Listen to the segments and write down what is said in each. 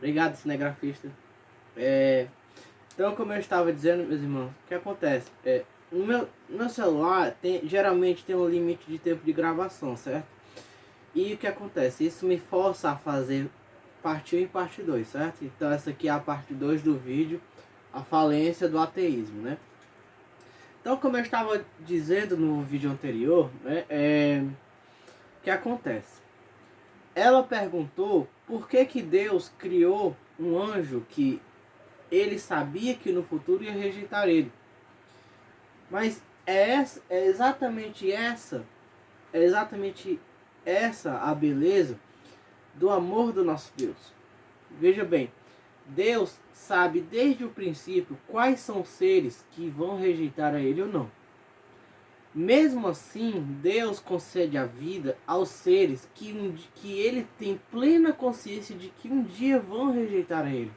Obrigado, cinegrafista. Então, como eu estava dizendo, meus irmãos, o que acontece? No meu celular, geralmente tem um limite de tempo de gravação, certo? E o que acontece? Isso me força a fazer parte 1 e parte 2, certo? Então, essa aqui é a parte 2 do vídeo, a falência do ateísmo, né? Então, como eu estava dizendo no vídeo anterior, né, o que acontece? Ela perguntou por que Deus criou um anjo que ele sabia que no futuro ia rejeitar ele. Mas é exatamente essa a beleza do amor do nosso Deus. Veja bem, Deus sabe desde o princípio quais são os seres que vão rejeitar a ele ou não. Mesmo assim, Deus concede a vida aos seres que ele tem plena consciência de que um dia vão rejeitar a ele.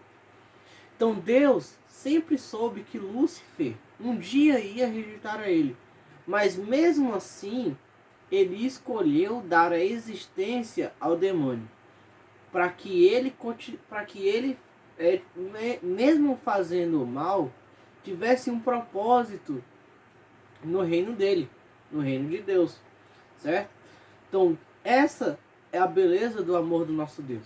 Então Deus sempre soube que Lúcifer um dia ia rejeitar a ele. Mas mesmo assim, ele escolheu dar a existência ao demônio. Para que ele, mesmo fazendo o mal, tivesse um propósito no reino dele, no reino de Deus, certo? Então, essa é a beleza do amor do nosso Deus.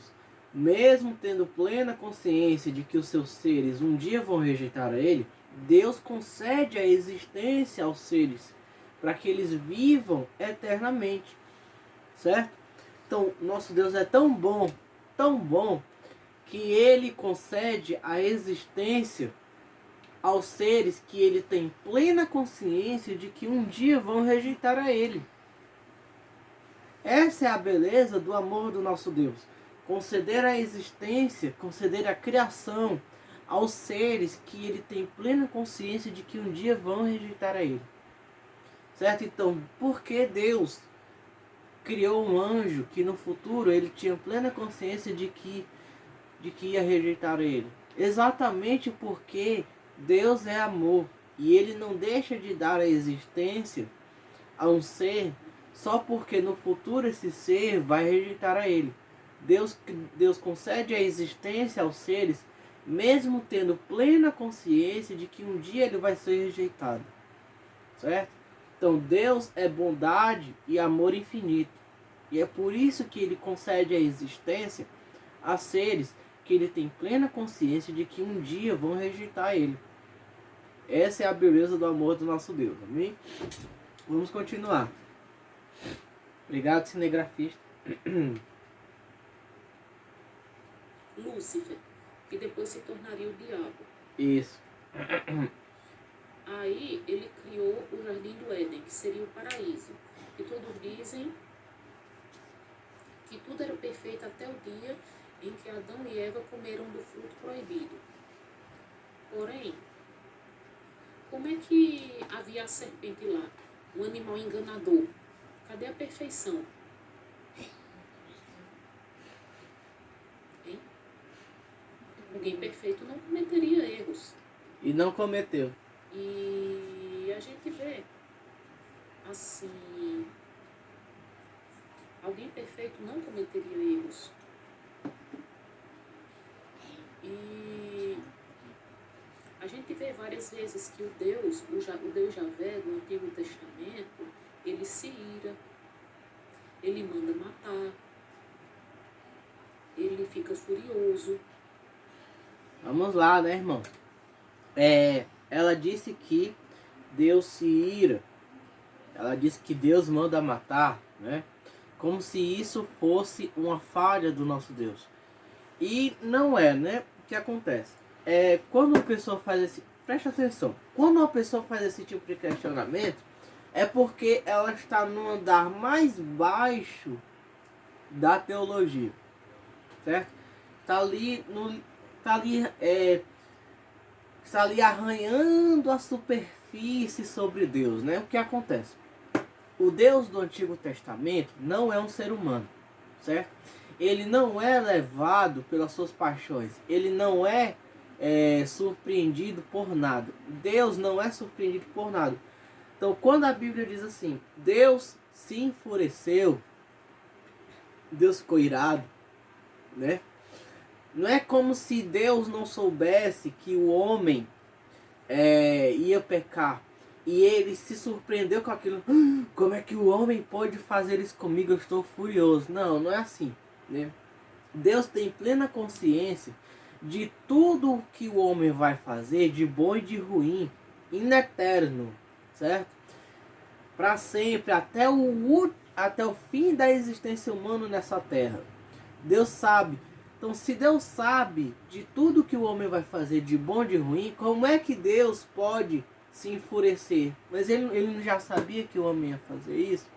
Mesmo tendo plena consciência de que os seus seres um dia vão rejeitar a ele, Deus concede a existência aos seres para que eles vivam eternamente, certo? Então, nosso Deus é tão bom, que ele concede a existência aos seres que ele tem plena consciência de que um dia vão rejeitar a ele. Essa é a beleza do amor do nosso Deus. Conceder a existência, conceder a criação aos seres que ele tem plena consciência de que um dia vão rejeitar a ele. Certo? Então, por que Deus criou um anjo que no futuro ele tinha plena consciência de que ia rejeitar a ele? Exatamente porque Deus é amor e ele não deixa de dar a existência a um ser só porque no futuro esse ser vai rejeitar a ele. Deus concede a existência aos seres mesmo tendo plena consciência de que um dia ele vai ser rejeitado, certo? Então Deus é bondade e amor infinito, e é por isso que ele concede a existência a seres que ele tem plena consciência de que um dia vão rejeitar ele. Essa é a beleza do amor do nosso Deus, amém? Vamos continuar. Obrigado, cinegrafista. Lúcifer, que depois se tornaria o diabo. Isso. Aí ele criou o Jardim do Éden, que seria o paraíso. E todos dizem que tudo era perfeito até o dia em que Adão e Eva comeram do fruto proibido. Porém, como é que havia a serpente lá? Um animal enganador. Cadê a perfeição? Hein? Alguém perfeito não cometeria erros. E não cometeu. E a gente vê, assim, alguém perfeito não cometeria erros. E a gente vê várias vezes que o Deus Javé, do Antigo Testamento, ele se ira, ele manda matar, ele fica furioso. Vamos lá, né, irmão? Ela disse que Deus se ira. Ela disse que Deus manda matar, né? Como se isso fosse uma falha do nosso Deus. E não é, né? O que acontece? Quando uma pessoa faz esse... Presta atenção. Quando uma pessoa faz esse tipo de questionamento, é porque ela está no andar mais baixo da teologia. Certo? Está ali arranhando a superfície sobre Deus, né? O que acontece? O Deus do Antigo Testamento não é um ser humano, certo? Ele não é levado pelas suas paixões, ele não é surpreendido por nada. Deus não é surpreendido por nada. Então, quando a Bíblia diz assim, Deus se enfureceu, Deus ficou irado, né? Não é como se Deus não soubesse que o homem ia pecar. E ele se surpreendeu com aquilo. Como é que o homem pode fazer isso comigo? Eu estou furioso. Não, não é assim, né? Deus tem plena consciência de tudo que o homem vai fazer, de bom e de ruim, in eterno, certo? Para sempre, até o fim da existência humana nessa terra. Deus sabe. Então, se Deus sabe de tudo que o homem vai fazer, de bom e de ruim, como é que Deus pode se enfurecer? Mas ele já sabia que o homem ia fazer isso?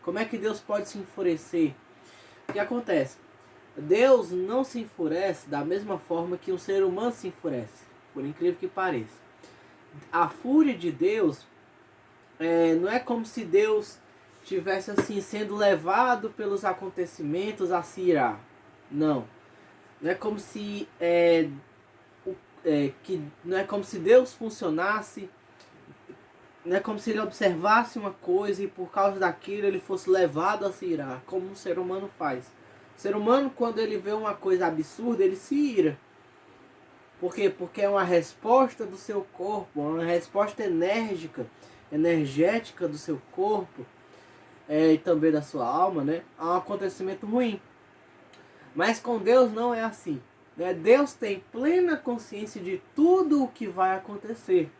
Como é que Deus pode se enfurecer? O que acontece? Deus não se enfurece da mesma forma que um ser humano se enfurece, por incrível que pareça. A fúria de Deus não é como se Deus tivesse assim sendo levado pelos acontecimentos a se irar. Não. Não é como se não é como se Deus funcionasse, não é como se ele observasse uma coisa e por causa daquilo ele fosse levado a se irar, como um ser humano faz. O ser humano, quando ele vê uma coisa absurda, ele se ira. Por quê? Porque é uma resposta do seu corpo, uma resposta energética do seu corpo e também da sua alma, né, a um acontecimento ruim. Mas com Deus não é assim, né? Deus tem plena consciência de tudo o que vai acontecer,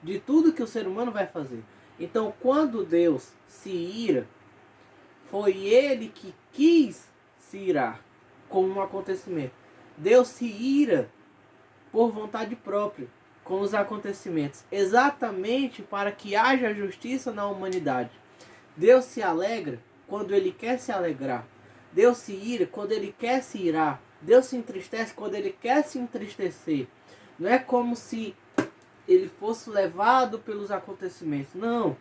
de tudo que o ser humano vai fazer. Então, quando Deus se ira, foi ele que quis se irar com um acontecimento. Deus se ira por vontade própria com os acontecimentos, exatamente para que haja justiça na humanidade. Deus se alegra quando ele quer se alegrar. Deus se ira quando ele quer se irar. Deus se entristece quando ele quer se entristecer. Não é como se ele fosse levado pelos acontecimentos. Não.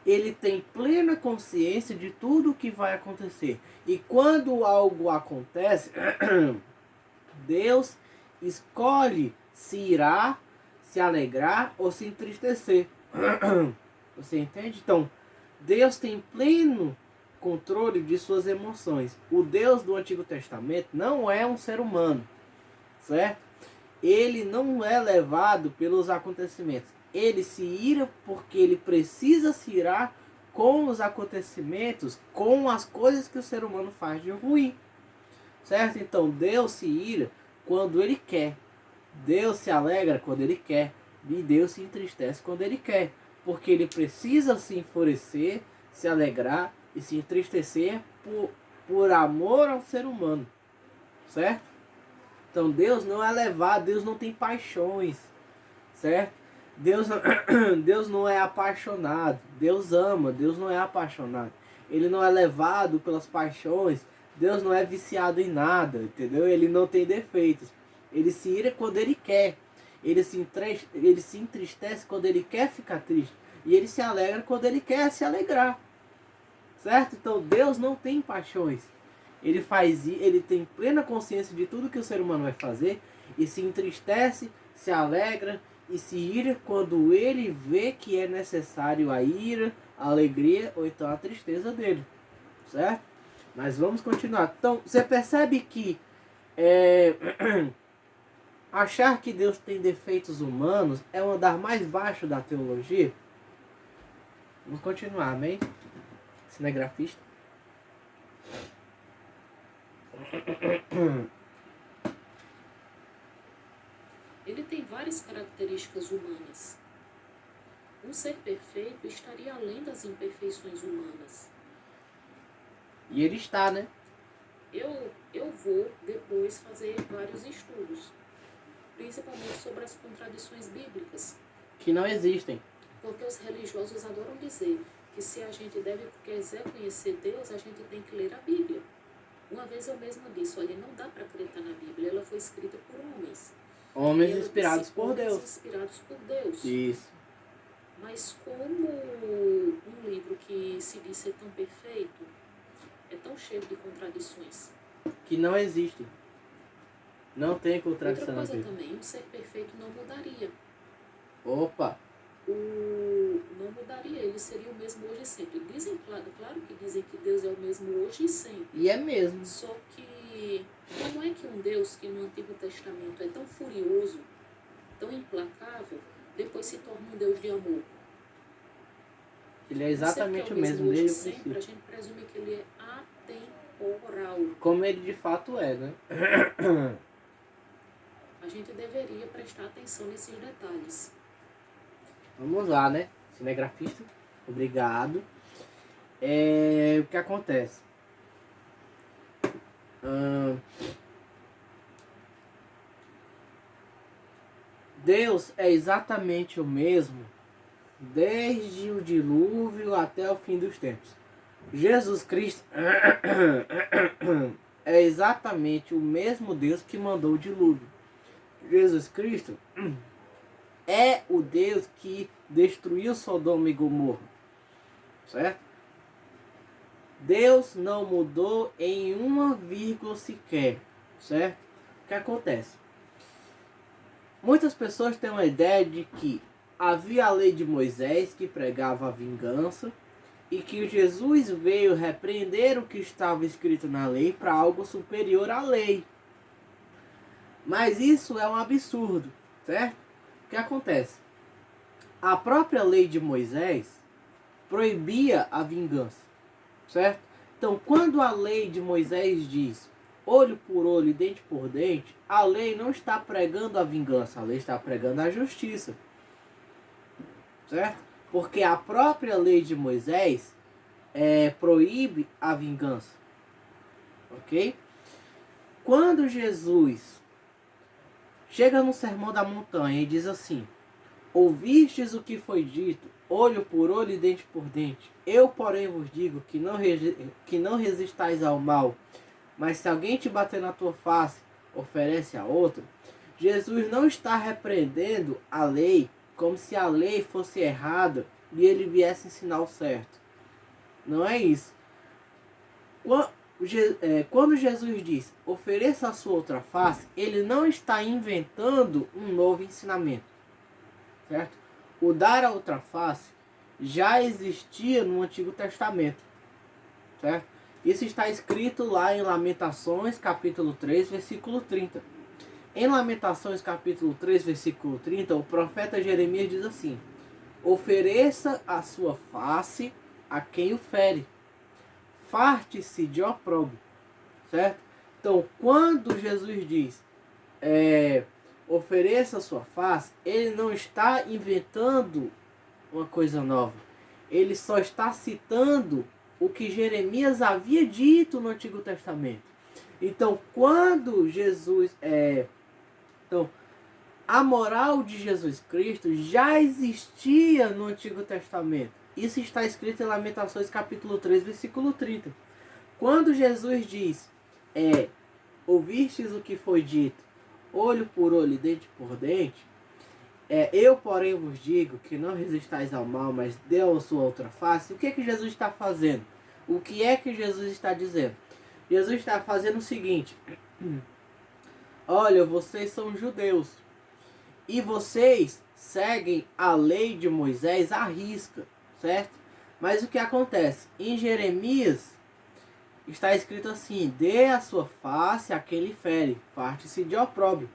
Ele tem plena consciência de tudo o que vai acontecer. E quando algo acontece, Deus escolhe se irar, se alegrar ou se entristecer. Você entende? Então, Deus tem pleno controle de suas emoções. O Deus do Antigo Testamento não é um ser humano, certo? Ele não é levado pelos acontecimentos. Ele se ira porque ele precisa se irar com os acontecimentos, com as coisas que o ser humano faz de ruim, certo? Então Deus se ira quando ele quer. Deus se alegra quando ele quer. E Deus se entristece quando ele quer. Porque ele precisa se enfurecer, se alegrar e se entristecer por amor ao ser humano, certo? Então Deus não é levado, Deus não tem paixões, certo? Deus não é apaixonado, Deus ama, Deus não é apaixonado. Ele não é levado pelas paixões, Deus não é viciado em nada, entendeu? Ele não tem defeitos. Ele se ira quando ele quer, ele se entristece quando ele quer ficar triste, e ele se alegra quando ele quer se alegrar, certo? Então Deus não tem paixões. Ele tem plena consciência de tudo que o ser humano vai fazer e se entristece, se alegra e se ira quando ele vê que é necessário a ira, a alegria ou então a tristeza dele, certo? Mas vamos continuar. Então, você percebe que achar que Deus tem defeitos humanos é o andar mais baixo da teologia? Vamos continuar, amém? Cinegrafista. Ele tem várias características humanas. Um ser perfeito estaria além das imperfeições humanas. E ele está, né? Eu vou depois fazer vários estudos, principalmente sobre as contradições bíblicas. Que não existem. Porque os religiosos adoram dizer que se a gente quiser conhecer Deus, a gente tem que ler a Bíblia. Uma vez eu mesma disse, olha, não dá para acreditar na Bíblia, ela foi escrita por homens. Homens inspirados por Deus. Inspirados por Deus. Isso. Mas como um livro que se diz ser tão perfeito, é tão cheio de contradições. Que não existem. Não tem contradição. Outra coisa também, um ser perfeito não mudaria. Opa! Não mudaria, ele seria o mesmo hoje e sempre. Dizem, claro que dizem que Deus é o mesmo hoje e sempre. E é mesmo. Só que que como é que um Deus que no Antigo Testamento é tão furioso, tão implacável, depois se torna um Deus de amor? Ele é exatamente o mesmo hoje desde o sempre, princípio. a gente presume que ele é atemporal. Como ele de fato é, né? A gente deveria prestar atenção nesses detalhes. Vamos lá, né? Cinegrafista, obrigado. O que acontece? Deus é exatamente o mesmo desde o dilúvio até o fim dos tempos. Jesus Cristo é exatamente o mesmo Deus que mandou o dilúvio. Jesus Cristo é o Deus que destruiu Sodoma e Gomorra, certo? Deus não mudou em uma vírgula sequer, certo? O que acontece? Muitas pessoas têm uma ideia de que havia a lei de Moisés que pregava a vingança e que Jesus veio repreender o que estava escrito na lei para algo superior à lei. Mas isso é um absurdo, certo? O que acontece? A própria lei de Moisés proibia a vingança, certo? Então, quando a lei de Moisés diz olho por olho e dente por dente, a lei não está pregando a vingança, a lei está pregando a justiça, certo? Porque a própria lei de Moisés proíbe a vingança, ok? Quando Jesus chega no Sermão da Montanha e diz assim: ouvistes o que foi dito, olho por olho e dente por dente. Eu, porém, vos digo que não resistais ao mal, mas se alguém te bater na tua face, oferece a outro. Jesus não está repreendendo a lei como se a lei fosse errada e ele viesse ensinar o certo. Não é isso. Quando Jesus diz ofereça a sua outra face, ele não está inventando um novo ensinamento, certo? O dar a outra face já existia no Antigo Testamento, certo? Isso está escrito lá em Lamentações, capítulo 3, versículo 30. Em Lamentações, capítulo 3, versículo 30, o profeta Jeremias diz assim: ofereça a sua face a quem o fere, farte-se de opróbrio, certo? Então, quando Jesus diz ofereça a sua face, ele não está inventando uma coisa nova. Ele só está citando o que Jeremias havia dito no Antigo Testamento. Então, quando Jesus então, a moral de Jesus Cristo já existia no Antigo Testamento. Isso está escrito em Lamentações capítulo 3, versículo 30. Quando Jesus diz, ouvistes o que foi dito, olho por olho e dente por dente, eu, porém, vos digo que não resistais ao mal, mas dê a sua outra face. O que é que Jesus está fazendo? O que é que Jesus está dizendo? Jesus está fazendo o seguinte: olha, vocês são judeus e vocês seguem a lei de Moisés à risca, certo? Mas o que acontece? Em Jeremias está escrito assim: dê a sua face àquele fere, parte-se de opróbrio.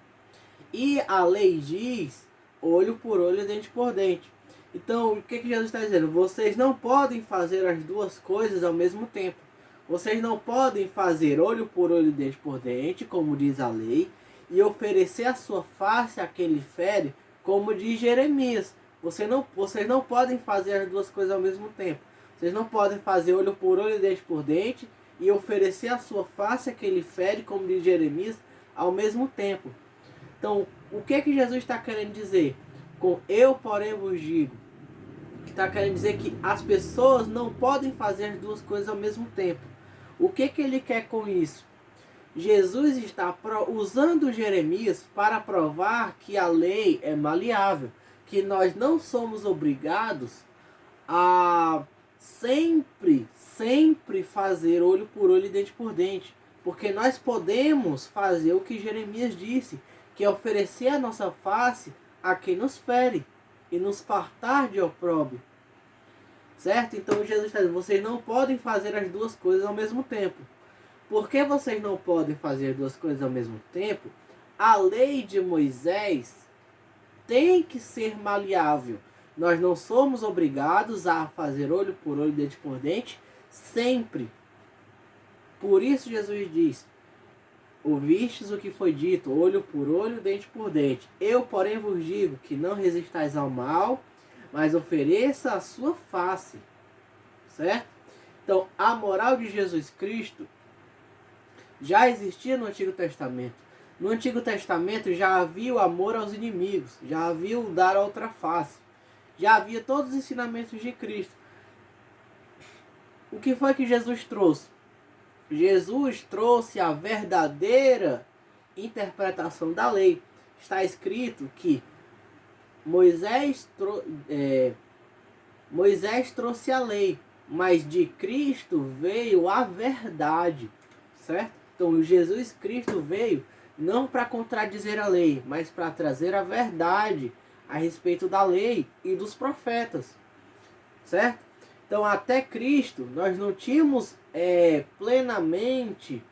E a lei diz olho por olho e dente por dente. Então, o que Jesus está dizendo? Vocês não podem fazer as duas coisas ao mesmo tempo. Vocês não podem fazer olho por olho e dente por dente, como diz a lei, e oferecer a sua face àquele fere, como diz Jeremias. Vocês não podem fazer as duas coisas ao mesmo tempo. Vocês não podem fazer olho por olho e dente por dente e oferecer a sua face àquele fere, como diz Jeremias, ao mesmo tempo. Então, o que Jesus está querendo dizer? Com eu, porém, vos digo. Está querendo dizer que as pessoas não podem fazer as duas coisas ao mesmo tempo. O que ele quer com isso? Jesus está usando Jeremias para provar que a lei é maleável, que nós não somos obrigados a sempre fazer olho por olho e dente por dente, porque nós podemos fazer o que Jeremias disse, que é oferecer a nossa face a quem nos fere e nos fartar de opróbrio, certo? Então Jesus está dizendo, vocês não podem fazer as duas coisas ao mesmo tempo. Porque vocês não podem fazer duas coisas ao mesmo tempo, a lei de Moisés tem que ser maleável. Nós não somos obrigados a fazer olho por olho, dente por dente, sempre. Por isso Jesus diz: ouvistes o que foi dito, olho por olho, dente por dente. Eu, porém, vos digo que não resistais ao mal, mas ofereça a sua face. Certo? Então, a moral de Jesus Cristo já existia no Antigo Testamento. No Antigo Testamento já havia o amor aos inimigos, já havia o dar a outra face, já havia todos os ensinamentos de Cristo. O que foi que Jesus trouxe? Jesus trouxe a verdadeira interpretação da lei. Está escrito que Moisés trouxe a lei, mas de Cristo veio a verdade, certo? Então Jesus Cristo veio não para contradizer a lei, mas para trazer a verdade a respeito da lei e dos profetas, certo? Então até Cristo nós não tínhamos plenamente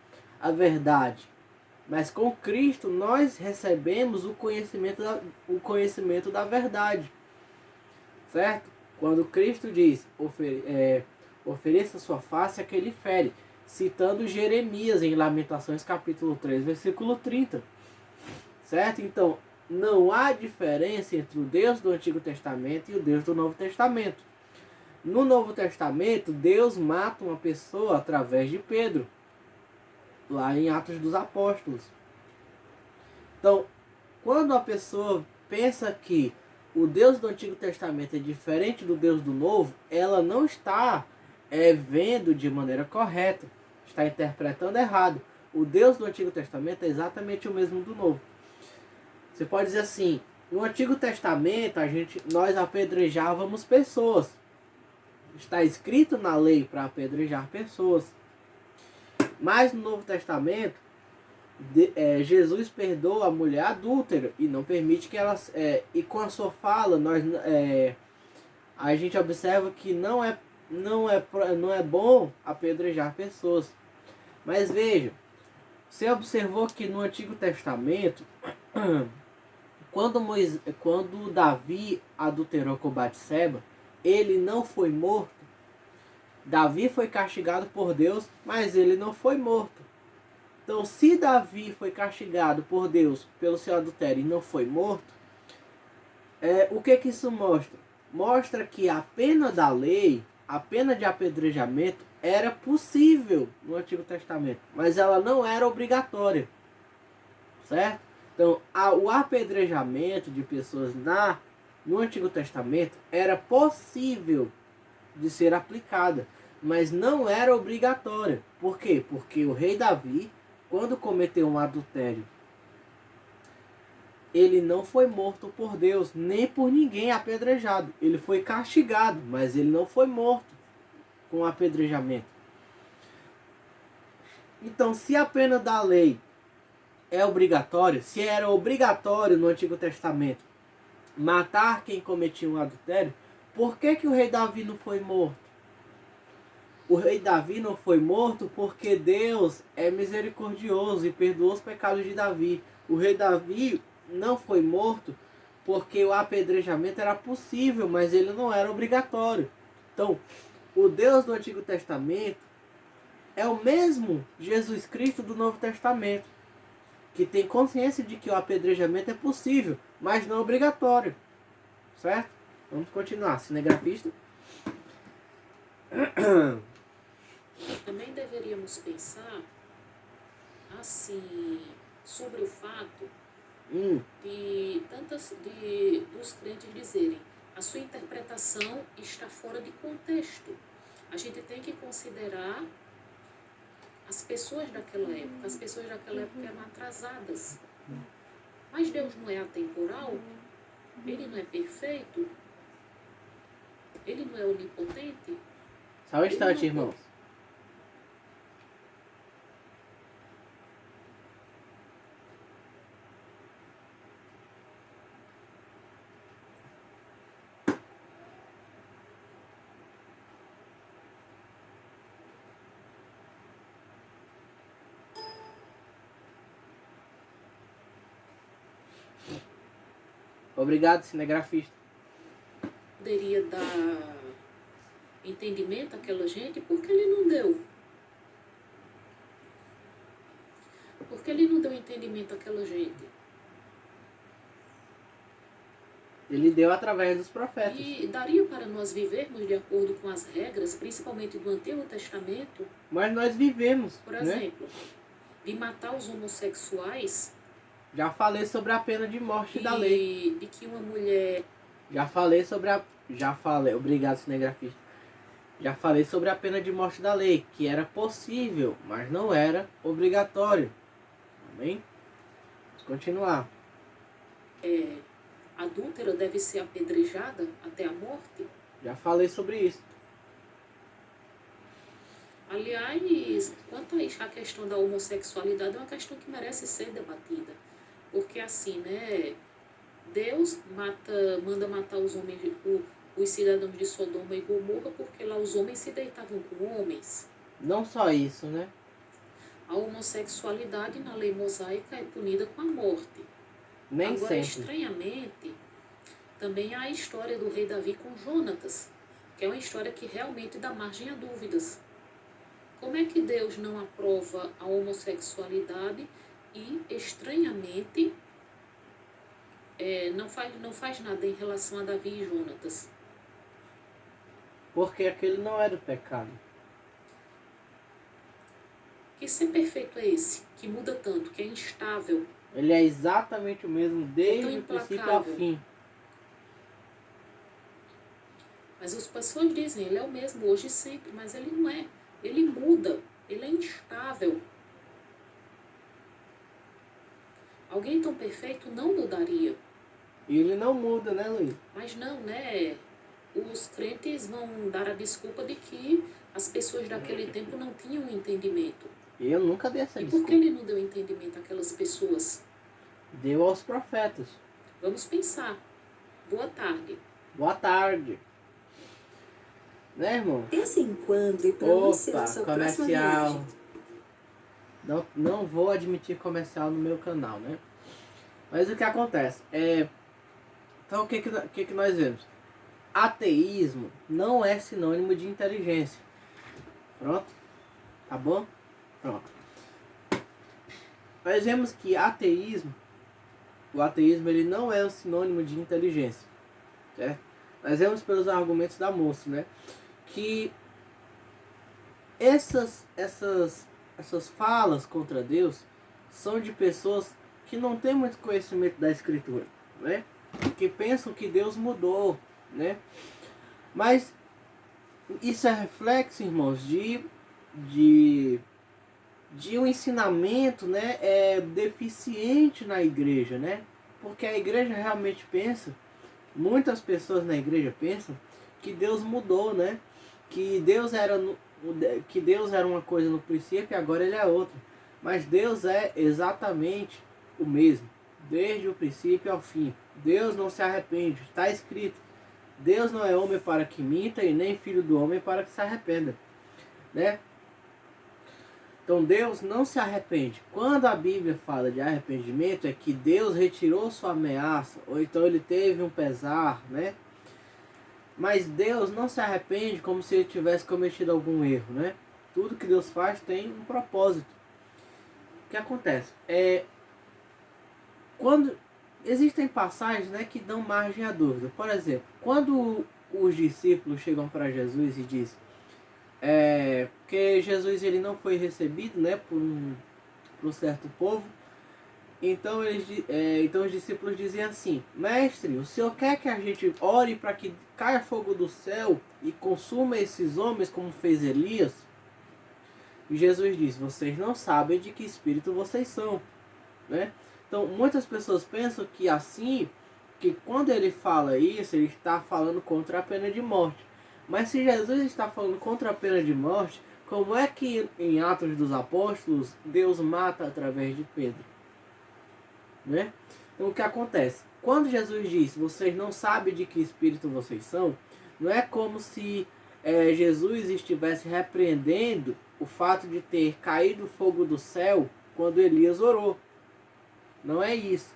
a verdade, mas com Cristo nós recebemos o conhecimento da verdade, certo? Quando Cristo diz, ofereça sua face a quem lhe fere, citando Jeremias em Lamentações capítulo 3, versículo 30. Certo? Então, não há diferença entre o Deus do Antigo Testamento e o Deus do Novo Testamento. No Novo Testamento, Deus mata uma pessoa através de Pedro, lá em Atos dos Apóstolos. Então, quando a pessoa pensa que o Deus do Antigo Testamento é diferente do Deus do Novo, ela não está vendo de maneira correta, está interpretando errado. O Deus do Antigo Testamento é exatamente o mesmo do Novo. Você pode dizer assim, no Antigo Testamento nós apedrejávamos pessoas. Está escrito na lei para apedrejar pessoas. Mas no Novo Testamento, Jesus perdoa a mulher adúltera e não permite que ela... e com a sua fala, a gente observa que não é bom apedrejar pessoas. Mas veja, você observou que no Antigo Testamento, quando Davi adulterou com Batseba, ele não foi morto. Davi foi castigado por Deus, mas ele não foi morto. Então, se Davi foi castigado por Deus pelo seu adultério e não foi morto, o que isso mostra? Mostra que a pena da lei, a pena de apedrejamento, era possível no Antigo Testamento, mas ela não era obrigatória. Certo? Então, o apedrejamento de pessoas no Antigo Testamento era possível de ser aplicada, mas não era obrigatória. Por quê? Porque o rei Davi, quando cometeu um adultério, ele não foi morto por Deus, nem por ninguém apedrejado. Ele foi castigado, mas ele não foi morto com apedrejamento. Então, se a pena da lei é obrigatória, se era obrigatório no Antigo Testamento matar quem cometia um adultério, por que o rei Davi não foi morto? O rei Davi não foi morto porque Deus é misericordioso e perdoou os pecados de Davi. O rei Davi não foi morto porque o apedrejamento era possível, mas ele não era obrigatório. Então, o Deus do Antigo Testamento é o mesmo Jesus Cristo do Novo Testamento, que tem consciência de que o apedrejamento é possível, mas não obrigatório. Certo? Vamos continuar. Cinegrafista. Também deveríamos pensar assim sobre o fato dos crentes dizerem a sua interpretação está fora de contexto. A gente tem que considerar as pessoas daquela época. As pessoas daquela época eram atrasadas. Mas Deus não é atemporal? Ele não é perfeito? Ele não é onipotente? Só um instante, irmãos. Obrigado, cinegrafista. Poderia dar entendimento àquela gente, porque ele não deu. Porque ele não deu entendimento àquela gente. Ele deu através dos profetas. E daria para nós vivermos de acordo com as regras, principalmente do Antigo Testamento, Mas nós vivemos, por né? exemplo, de matar os homossexuais. Já falei sobre a pena de morte da lei. E de que uma mulher... Já falei, obrigado, cinegrafista. Já falei sobre a pena de morte da lei, que era possível, mas não era obrigatório. Amém? Vamos continuar. adúltera deve ser apedrejada até a morte. Já falei sobre isso. Aliás, quanto a questão da homossexualidade, é uma questão que merece ser debatida. Porque assim, né, Deus manda matar os homens, os cidadãos de Sodoma e Gomorra, porque lá os homens se deitavam com homens. Não só isso, né? A homossexualidade na lei mosaica é punida com a morte. Nem Agora, sempre. estranhamente, também há a história do rei Davi com Jônatas, que é uma história que realmente dá margem a dúvidas. Como é que Deus não aprova a homossexualidade e, estranhamente, não faz nada em relação a Davi e Jônatas? Porque aquele não era o pecado. Que ser perfeito é esse? Que muda tanto, que é instável. Ele é exatamente o mesmo desde o princípio ao fim. Mas as pessoas dizem, ele é o mesmo hoje e sempre, mas ele não é. Ele muda, ele é instável. Alguém tão perfeito não mudaria. E ele não muda, né, Luiz? Mas não, né? Os crentes vão dar a desculpa de que as pessoas daquele tempo não tinham entendimento. Eu nunca dei essa E desculpa. por que ele não deu entendimento àquelas pessoas? Deu aos profetas. Vamos pensar. Boa tarde. Boa tarde. Né, irmão? Esse enquadro para você na Opa, sua próxima comercial. viagem. Não vou admitir comercial no meu canal, né? Mas o que acontece? Então o que nós vemos? Ateísmo não é sinônimo de inteligência. Pronto? Tá bom? Pronto. Nós vemos que o ateísmo ele não é um sinônimo de inteligência. Certo? Nós vemos pelos argumentos da moça, né? Que essas falas contra Deus são de pessoas que não têm muito conhecimento da Escritura, né? Que pensam que Deus mudou, né? Mas isso é reflexo, irmãos, de um ensinamento, né, deficiente na igreja, né? Porque a igreja realmente pensa, muitas pessoas na igreja pensam que Deus mudou, né? Que Deus era uma coisa no princípio e agora ele é outra. Mas Deus é exatamente o mesmo, desde o princípio ao fim. Deus não se arrepende, está escrito. Deus não é homem para que minta e nem filho do homem para que se arrependa, né? Então Deus não se arrepende. Quando a Bíblia fala de arrependimento é que Deus retirou sua ameaça, ou então ele teve um pesar, né? Mas Deus não se arrepende como se ele tivesse cometido algum erro, né? Tudo que Deus faz tem um propósito. O que acontece? Quando existem passagens, né, que dão margem à dúvida. Por exemplo, quando os discípulos chegam para Jesus e dizem que Jesus ele não foi recebido, né, por um certo povo. Então os discípulos dizem assim: Mestre, o Senhor quer que a gente ore para que caia fogo do céu e consuma esses homens como fez Elias? E Jesus diz: vocês não sabem de que espírito vocês são, né? Então muitas pessoas pensam que que quando ele fala isso, ele está falando contra a pena de morte. Mas se Jesus está falando contra a pena de morte, como é que em Atos dos Apóstolos Deus mata através de Pedro? Né? Então o que acontece? Quando Jesus diz, vocês não sabem de que espírito vocês são, não é como se Jesus estivesse repreendendo o fato de ter caído fogo do céu quando Elias orou. Não é isso.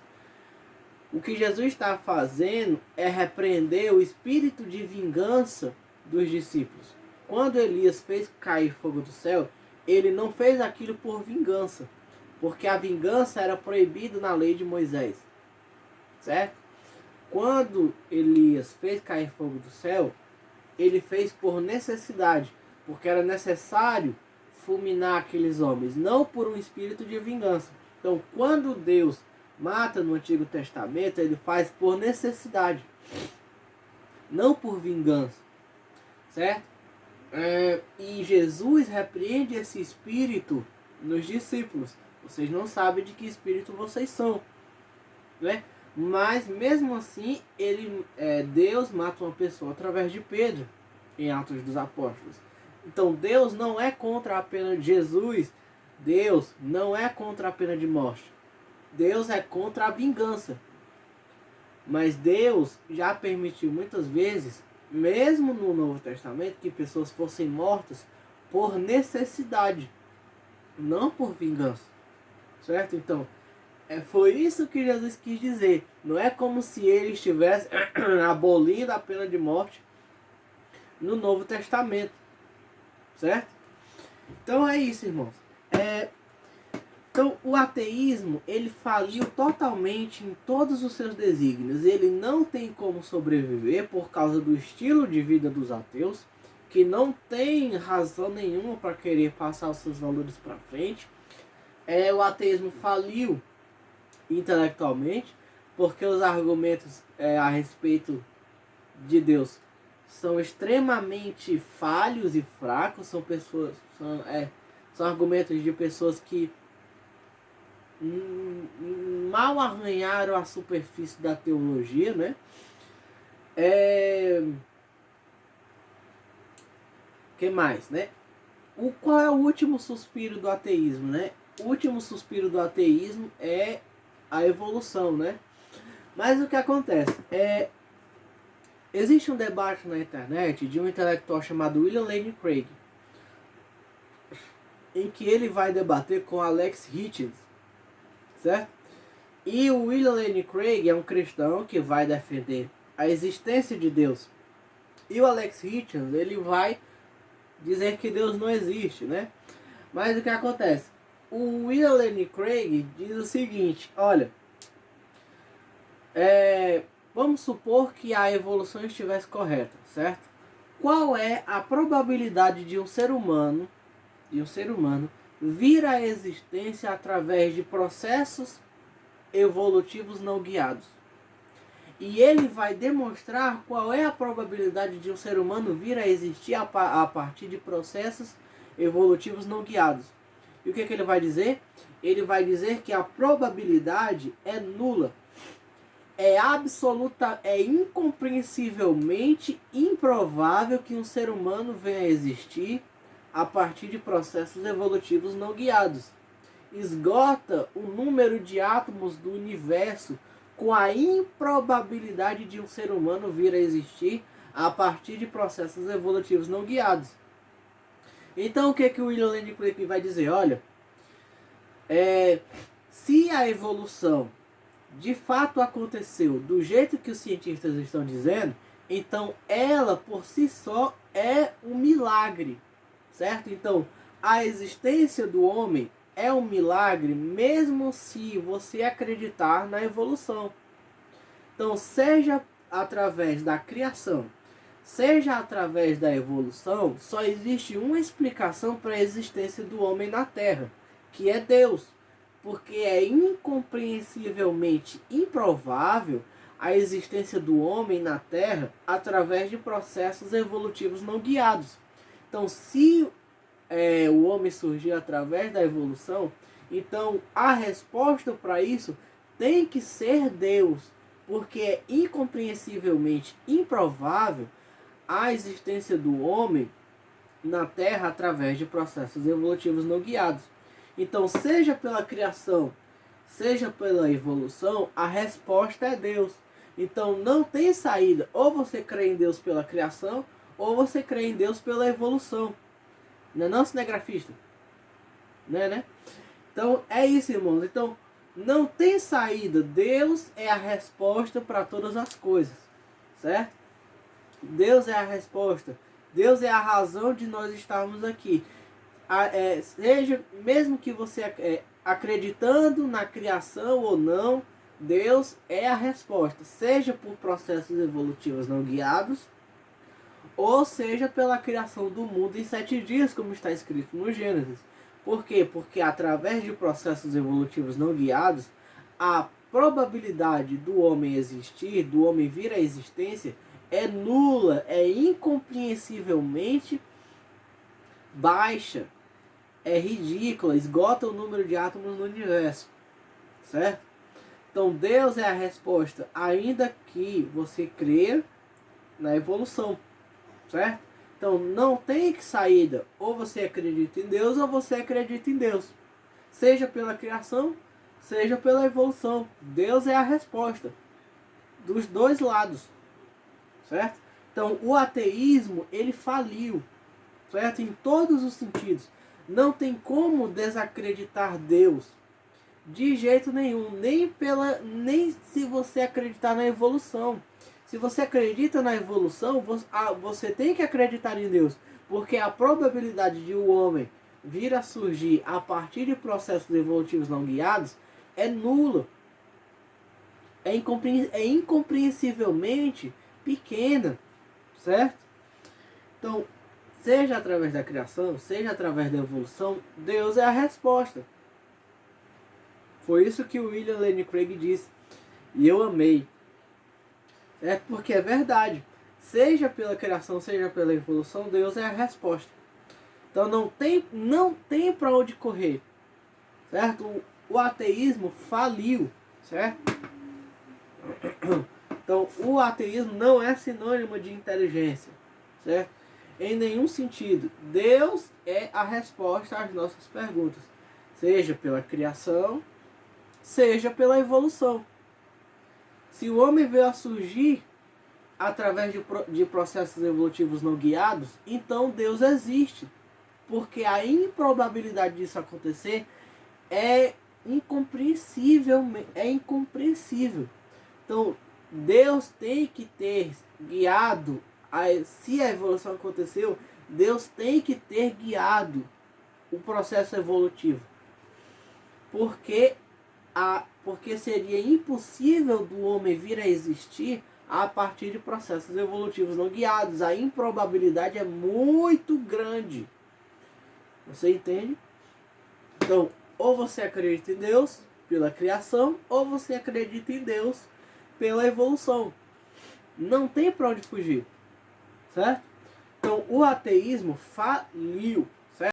O que Jesus está fazendo é repreender o espírito de vingança dos discípulos. Quando Elias fez cair fogo do céu, ele não fez aquilo por vingança, porque a vingança era proibida na lei de Moisés, certo? Quando Elias fez cair fogo do céu, ele fez por necessidade, porque era necessário fulminar aqueles homens, não por um espírito de vingança. Então, quando Deus mata no Antigo Testamento, ele faz por necessidade, não por vingança, certo? E Jesus repreende esse espírito nos discípulos. Vocês não sabem de que espírito vocês são, né? Mas mesmo assim, Deus mata uma pessoa através de Pedro, em Atos dos Apóstolos. Então Deus não é contra a pena de Jesus. Deus não é contra a pena de morte. Deus é contra a vingança. Mas Deus já permitiu muitas vezes, mesmo no Novo Testamento, que pessoas fossem mortas por necessidade, não por vingança. Certo? Então, foi isso que Jesus quis dizer. Não é como se ele estivesse abolindo a pena de morte no Novo Testamento. Certo? Então é isso, irmãos. Então o ateísmo, ele faliu totalmente em todos os seus desígnios. Ele não tem como sobreviver por causa do estilo de vida dos ateus, que não tem razão nenhuma para querer passar os seus valores para frente. O ateísmo faliu intelectualmente, porque os argumentos a respeito de Deus são extremamente falhos e fracos. São argumentos de pessoas que mal arranharam a superfície da teologia, né? Que mais, né? Qual é o último suspiro do ateísmo, né? O último suspiro do ateísmo é a evolução, né? Mas o que acontece? Existe um debate na internet de um intelectual chamado William Lane Craig, em que ele vai debater com Alex Hitchens, certo? E o William Lane Craig é um cristão que vai defender a existência de Deus. E o Alex Hitchens, ele vai dizer que Deus não existe, né? Mas o que acontece? O William Lane Craig diz o seguinte: olha, vamos supor que a evolução estivesse correta, certo? Qual é a probabilidade de um ser humano vir à existência através de processos evolutivos não guiados? E ele vai demonstrar qual é a probabilidade de um ser humano vir a existir a partir de processos evolutivos não guiados. E o que ele vai dizer? Ele vai dizer que a probabilidade é nula. É incompreensivelmente improvável que um ser humano venha a existir a partir de processos evolutivos não guiados. Esgota o número de átomos do universo com a improbabilidade de um ser humano vir a existir a partir de processos evolutivos não guiados. Então o que o William Lane Craig vai dizer? Olha, se a evolução de fato aconteceu do jeito que os cientistas estão dizendo, então ela por si só é um milagre, certo? Então a existência do homem é um milagre, mesmo se você acreditar na evolução. Então, seja através da criação, seja através da evolução, só existe uma explicação para a existência do homem na Terra, que é Deus. Porque é incompreensivelmente improvável a existência do homem na Terra através de processos evolutivos não guiados. Então, se o homem surgiu através da evolução, então a resposta para isso tem que ser Deus, porque é incompreensivelmente improvável a existência do homem na Terra através de processos evolutivos não guiados. Então, seja pela criação, seja pela evolução, a resposta é Deus. Então, não tem saída. Ou você crê em Deus pela criação, ou você crê em Deus pela evolução. Não é não, cinegrafista? Né? Então, é isso, irmãos. Então, não tem saída. Deus é a resposta para todas as coisas, certo? Deus é a resposta. Deus é a razão de nós estarmos aqui. Seja, mesmo que você acreditando na criação ou não, Deus é a resposta. Seja por processos evolutivos não guiados, ou seja pela criação do mundo em 7 dias, como está escrito no Gênesis. Por quê? Porque através de processos evolutivos não guiados, a probabilidade do homem existir, do homem vir à existência, é nula, é incompreensivelmente baixa, é ridícula, esgota o número de átomos no universo, certo? Então Deus é a resposta, ainda que você creia na evolução, certo? Então não tem saída, ou você acredita em Deus ou você acredita em Deus, seja pela criação, seja pela evolução. Deus é a resposta dos dois lados, certo? Então o ateísmo, ele faliu, certo? Em todos os sentidos. Não tem como desacreditar Deus de jeito nenhum, nem se você acreditar na evolução. Se você acredita na evolução, você tem que acreditar em Deus, porque a probabilidade de o homem vir a surgir a partir de processos evolutivos não guiados é nula. É incompreensivelmente pequena, certo? Então, seja através da criação, seja através da evolução, Deus é a resposta. Foi isso que o William Lane Craig disse. E eu amei. É porque é verdade. Seja pela criação, seja pela evolução, Deus é a resposta. Então não tem para onde correr. Certo? O ateísmo faliu. Certo? Então o ateísmo não é sinônimo de inteligência. Certo? Em nenhum sentido. Deus é a resposta às nossas perguntas. Seja pela criação, seja pela evolução. Se o homem veio a surgir através de processos evolutivos não guiados, então Deus existe. Porque a improbabilidade disso acontecer é incompreensível. Então, Deus tem que ter guiado, se a evolução aconteceu, Deus tem que ter guiado o processo evolutivo. Porque seria impossível do homem vir a existir a partir de processos evolutivos não guiados. A improbabilidade é muito grande. Você entende? Então, ou você acredita em Deus pela criação, ou você acredita em Deus pela evolução. Não tem para onde fugir. Certo? Então, o ateísmo faliu.